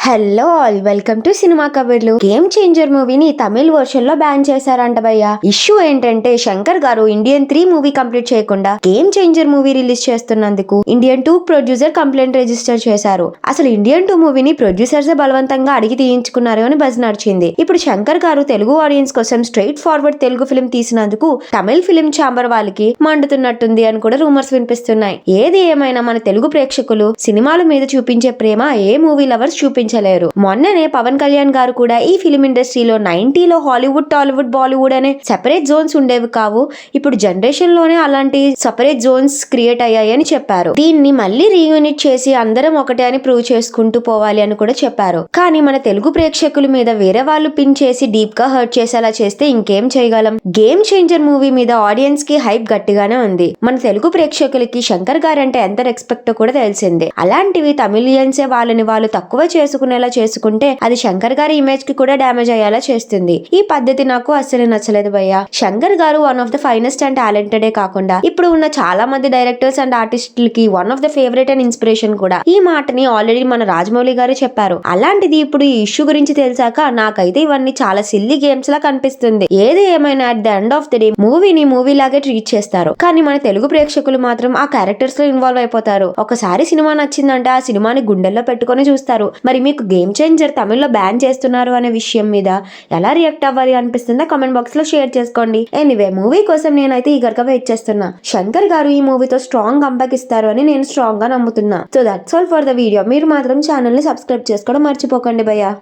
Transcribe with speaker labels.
Speaker 1: Hello all, welcome to cinema కబుర్లు. Game changer మూవీని Tamil version లో బ్యాన్ చేశారంట భయ్య. ఇష్యూ ఏంటంటే శంకర్ గారు ఇండియన్ 3 మూవీ కంప్లీట్ చేయకుండా గేమ్ చేంజర్ మూవీ రిలీజ్ చేస్తున్నందుకు ఇండియన్ 2 ప్రొడ్యూసర్ కంప్లైంట్ రిజిస్టర్ చేశారు. అసలు ఇండియన్ 2 మూవీని ప్రొడ్యూసర్స్ బలవంతంగా అడిగి తీయించుకున్నారు అని బజ్ నడిచింది. ఇప్పుడు శంకర్ గారు తెలుగు ఆడియన్స్ కోసం స్ట్రైట్ ఫార్వర్డ్ తెలుగు ఫిల్మ్ తీసినందుకు తమిళ్ ఫిల్మ్ ఛాంబర్ వాళ్ళకి మండుతున్నట్టుంది అని కూడా రూమర్స్ వినిపిస్తున్నాయి. ఏది ఏమైనా మన తెలుగు ప్రేక్షకులు సినిమాల మీద చూపించే ప్రేమ ఏ మూవీ లవర్స్ చూపించారు. మొన్ననే పవన్ కళ్యాణ్ గారు కూడా ఈ ఫిలిం ఇండస్ట్రీలో 90లో హాలీవుడ్, టాలీవుడ్, బాలీవుడ్ అనే సెపరేట్ జోన్స్ ఉండేవి కావు, ఇప్పుడు జనరేషన్ లోనే అలాంటి సెపరేట్ జోన్స్ క్రియేట్ అయ్యాయని చెప్పారు. దీన్ని మళ్ళీ రీయూనిట్ చేసి అందరం ఒకటే అని ప్రూవ్ చేసుకుంటూ పోవాలి అని కూడా చెప్పారు. కానీ మన తెలుగు ప్రేక్షకుల మీద వేరే వాళ్ళు పిన్ చేసి డీప్ గా హర్ట్ చేసేలా చేస్తే ఇంకేం చేయగలం. గేమ్ చేంజర్ మూవీ మీద ఆడియన్స్ కి హైప్ గట్టిగానే ఉంది. మన తెలుగు ప్రేక్షకులకి శంకర్ గారు అంటే ఎంత రెస్పెక్ట్ కూడా తెలిసిందే. అలాంటివి తమిళియన్సే వాళ్ళని వాళ్ళు తక్కువ చేసుకునేలా చేసుకుంటే అది శంకర్ గారి ఇమేజ్ కి కూడా డ్యామేజ్ అయ్యేలా చేస్తుంది. ఈ పద్ధతి నాకు అస్సలు నచ్చలేదు భయ్య. Shankar garu one of the finest and టాలెంటెడే కాకుండా ఇప్పుడు ఉన్న చాలా మంది డైరెక్టర్స్ అండ్ ఆర్టిస్టులకి one of the favourite and inspiration కూడా. ఈ మాటని ఆల్రెడీ మన రాజమౌళి గారు చెప్పారు. అలాంటిది ఇప్పుడు ఈ ఇష్యూ గురించి తెలిసాక నాకైతే ఇవన్నీ చాలా సిల్లీ గేమ్స్ లా కనిపిస్తుంది. ఏది ఏమైనా at the end of the day మూవీని మూవీ లాగే ట్రీట్ చేస్తారు. కానీ మన తెలుగు ప్రేక్షకులు మాత్రం ఆ క్యారెక్టర్స్ లో ఇన్వాల్వ్ అయిపోతారు. ఒకసారి సినిమా నచ్చిందంటే ఆ సినిమాని గుండెల్లో పెట్టుకొని చూస్తారు. మరి మీకు గేమ్ చేంజర్ తమిళ్లో బ్యాన్ చేస్తున్నారు అనే విషయం మీద ఎలా రియాక్ట్ అవ్వాలి అనిపిస్తుందో కామెంట్ బాక్స్ లో షేర్ చేసుకోండి. ఎనీవే, మూవీ కోసం నేనైతే ఈగర్గా వెయిట్ చేస్తున్నా. శంకర్ గారు ఈ మూవీతో స్ట్రాంగ్ కంబ్యాక్ ఇస్తారు అని నేను స్ట్రాంగ్ గా నమ్ముతున్నా. So that's all for the video. మీరు మాత్రం ఛానల్ ని సబ్స్క్రైబ్ చేసుకోవడం మర్చిపోకండి భయ్యా.